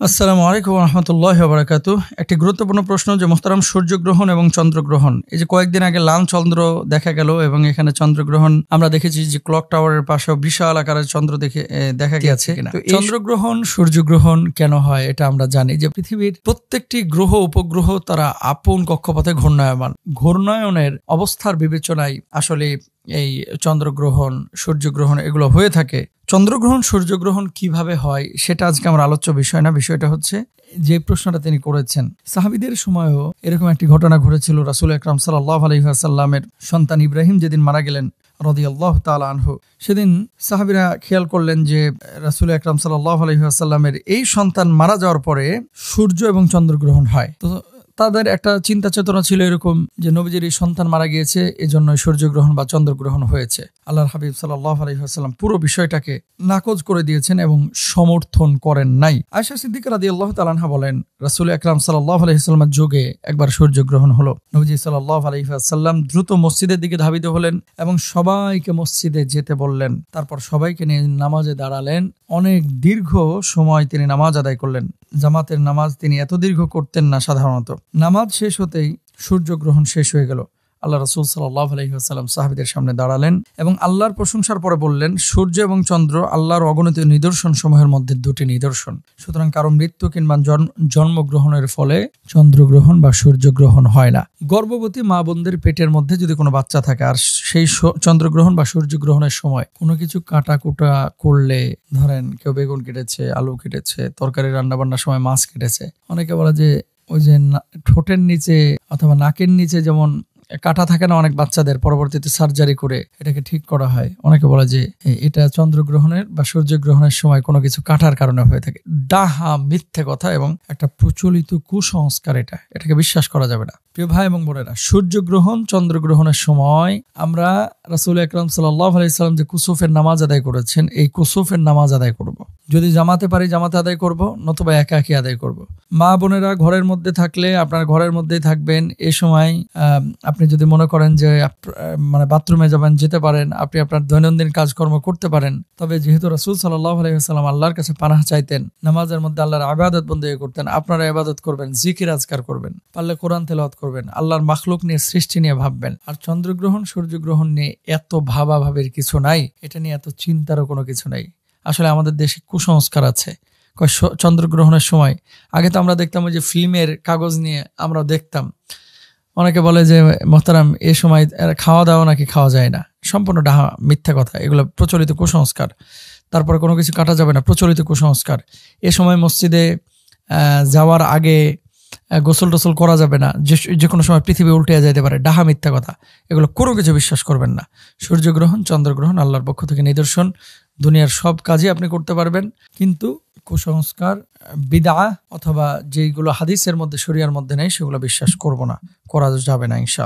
আসসালামু আলাইকুম ওয়া রাহমাতুল্লাহি ওয়া বারাকাতুহু। একটি গুরুত্বপূর্ণ প্রশ্ন যে মোহতারাম, সূর্যগ্রহণ এবং চন্দ্রগ্রহণ, এই যে কয়েকদিন আগে লাল চন্দ্র দেখা গেল এবং এখানে চন্দ্রগ্রহণ আমরা দেখেছি যে ক্লক টাওয়ারের পাশেও বিশাল আকারের চন্দ্র দেখা গেছে। তো চন্দ্রগ্রহণ সূর্যগ্রহণ কেন হয় এটা আমরা জানি যে পৃথিবীর প্রত্যেকটি গ্রহ উপগ্রহ তারা আপন কক্ষপথে ঘূর্ণায়নের অবস্থার বিবেচনায় আসলে এই চন্দ্রগ্রহণ সূর্যগ্রহণ এগুলো হয়ে থাকে। চন্দ্রগ্রহণ সূর্যগ্রহণ কিভাবে হয় সেটা আজকে আমার আলোচ্য বিষয় না। বিষয়টা হচ্ছে যে প্রশ্নটা তিনি করেছেন, সাহাবীদের সময়ও এরকম একটি ঘটনা ঘটেছিল। রাসূল আকরাম সাল্লাল্লাহু আলাইহি ওয়াসাল্লামের সন্তান ইব্রাহিম যেদিন মারা গেলেন রাদিয়াল্লাহু তাআলা আনহু, সেদিন সাহাবীরা খেয়াল করলেন যে রাসূল আকরাম সাল্লাল্লাহু আলাইহি ওয়াসাল্লামের এই সন্তান মারা যাওয়ার পরে সূর্য এবং চন্দ্রগ্রহণ হয়। তো তাদের একটা চিন্তা চেতনা ছিল এরকম যে নবীজির এই সন্তান মারা গিয়েছে, এজন্য সূর্যগ্রহণ বা চন্দ্রগ্রহণ হয়েছে। আল্লাহর হাবিব সাল্লাল্লাহু আলাইহি ওয়াসাল্লাম পুরো বিষয়টাকে নাকচ করে দিয়েছেন এবং সমর্থন করেন নাই। আয়েশা সিদ্দিকা রাদিয়াল্লাহু তাআলা আনহা বলেন, রাসূল আকরাম সাল্লাল্লাহু আলাইহি ওয়াসাল্লামের যুগে একবার সূর্যগ্রহণ হলো। নবীজি সাল্লাল্লাহু আলাইহি ওয়াসাল্লাম দ্রুত মসজিদের দিকে ধাবিত হলেন এবং সবাইকে মসজিদে যেতে বললেন। তারপর সবাইকে নিয়ে নামাজে দাঁড়ালেন। অনেক দীর্ঘ সময় তিনি নামাজ আদায় করলেন। জামাতের নামাজ তিনি এত দীর্ঘ করতেন না সাধারণত। নামাজ শেষ হতেই সূর্যগ্রহণ শেষ হয়ে গেল। আল্লাহ রাসূল সাল্লাল্লাহু আলাইহি ওয়াসাল্লাম সাহাবীদের সামনে দাঁড়ালেন এবং আল্লাহর প্রশংসার পরে বললেন, সূর্য এবং চন্দ্র আল্লাহর অগণিত নিদর্শন সমূহের মধ্যে দুটি নিদর্শন। সুতরাং কারো মৃত্যু কিংবা জন্মগ্রহণের ফলে চন্দ্রগ্রহণ বা সূর্যগ্রহণ হয় না। গর্ভবতী মা বোনদের পেটের মধ্যে যদি কোনো বাচ্চা থাকে আর সেই চন্দ্রগ্রহণ বা সূর্যগ্রহণের সময় কোনো কিছু কাটাকুটা করলে, ধরেন কেউ বেগুন কেটেছে, আলু কেটেছে, তরকারি রান্নাবান্নার সময় মাছ কেটেছে, অনেকে বলে যে ওই যে ঠোঁটের নিচে অথবা নাকের নিচে যেমন কাটা থাকে না অনেক বাচ্চাদের, পরবর্তীতে সার্জারি করে এটাকে ঠিক করা হয়। অনেকে বলে যে এটা চন্দ্রগ্রহণের বা সূর্যগ্রহণের সময় কোনো কিছু কাটার কারণে হয়ে থাকে। ডাহা মিথ্যে কথা এবং একটা প্রচলিত কুসংস্কার। এটাকে বিশ্বাস করা যাবে না। প্রিয় ভাই এবং বোনেরা, সূর্যগ্রহণ চন্দ্রগ্রহণের সময় আমরা রাসূল আকরাম সাল্লাল্লাহু আলাইহি ওয়াসাল্লাম যে কুসুফের নামাজ আদায় করেছেন, এই কুসুফের নামাজ আদায় করব। যদি জামাতে পারি জামাতে আদায় করব, নতুবা একা একা আদায় করব। মা বোনেরা ঘরের মধ্যে থাকলে আপনার ঘরের মধ্যেই থাকবেন। এই সময় আপনি যদি মনে করেন যে বাথরুমে যাবেন, যেতে পারেন, আপনি আপনার দৈনন্দিন কাজকর্ম করতে পারেন। তবে যেহেতু রাসূল সাল্লাল্লাহু আলাইহি ওয়াসাল্লাম আল্লাহর কাছে পানাহ চাইতেন, নামাজের মধ্যে আল্লাহর ইবাদত বন্দেগী করতেন, আপনারা ইবাদত করবেন, জিকির আজকার করবেন, পারলে কোরআন তেলাওয়াত করবেন, আল্লাহর মাখলুক নিয়ে, সৃষ্টি নিয়ে ভাববেন। আর চন্দ্রগ্রহণ সূর্যগ্রহণ নিয়ে এত ভাবাভাবির কিছু নাই, এটা নিয়ে এত চিন্তারও কোনো কিছু নাই। আসলে আমাদের দেশে কুসংস্কার আছে। চন্দ্রগ্রহণের সময় আগে তো আমরা দেখতাম ওই যে ফিল্মের কাগজ নিয়ে আমরা দেখতাম। অনেকে বলে যে মোহতারাম এ সময় খাওয়া দাওয়া নাকি খাওয়া যায় না। সম্পূর্ণ ডাহা মিথ্যা কথা। এগুলো প্রচলিত কুসংস্কার। তারপরে কোনো কিছু কাটা যাবে না, প্রচলিত কুসংস্কার। এ সময় মসজিদে যাওয়ার আগে গোসল টোসল করা যাবে না, যে কোনো সময় পৃথিবী উল্টে যেতে পারে, ডাহা মিথ্যা কথা। এগুলো কোনো কিছু বিশ্বাস করবেন না। সূর্যগ্রহণ চন্দ্রগ্রহণ আল্লাহর পক্ষ থেকে নিদর্শন। দুনিয়ার সব কাজই আপনি করতে পারবেন, কিন্তু কুসংস্কার, বিদআহ অথবা যেগুলো হাদিসের মধ্যে, শরিয়ার মধ্যে নেই, সেগুলো বিশ্বাস করব না, করা যাবে না ইনশাআল্লাহ।